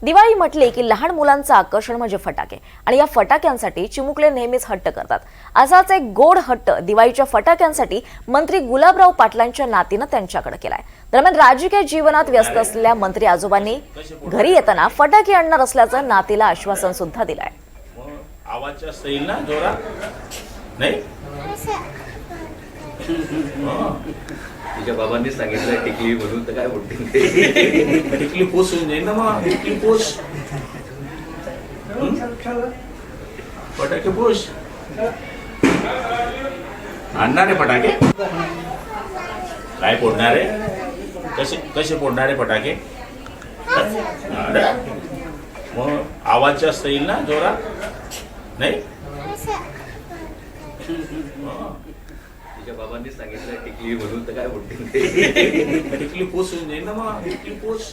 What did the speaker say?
दिवाळी म्हटली की लहान मुलांचं आकर्षण म्हणजे फटाके आणि या फटाक्यांसाठी चिमुकले नेहमीच हट्ट करतात। असाच एक गोड हट्ट दिवाळीच्या फटाक्यांसाठी मंत्री गुलाबराव पाटलांच्या नातीनं त्यांच्याकडे केलाय। दरम्यान राजकीय जीवनात व्यस्त असलेल्या मंत्री आजोबांनी घरी येताना फटाके आणणार असल्याचं नातीला आश्वासन सुद्धा दिलंय। आवाज जास्त येईल ना जोरात नाही। तिच्या बाबांनी सांगितलं टिकली म्हणून तर काय बोलते टिकली पोस होऊन जाईल ना मग टिकली पोस फटाके पोस आणणार आहे फटाके काय फोडणार आहे कसे कसे फोडणार आहे फटाके मग आवाज जास्त येईल ना जोरात नाही। तिच्या बाबांनी सांगितलं टिकली म्हणून तर काय बोलते टिकली पोस होऊन जाईल ना मग टिकली पोस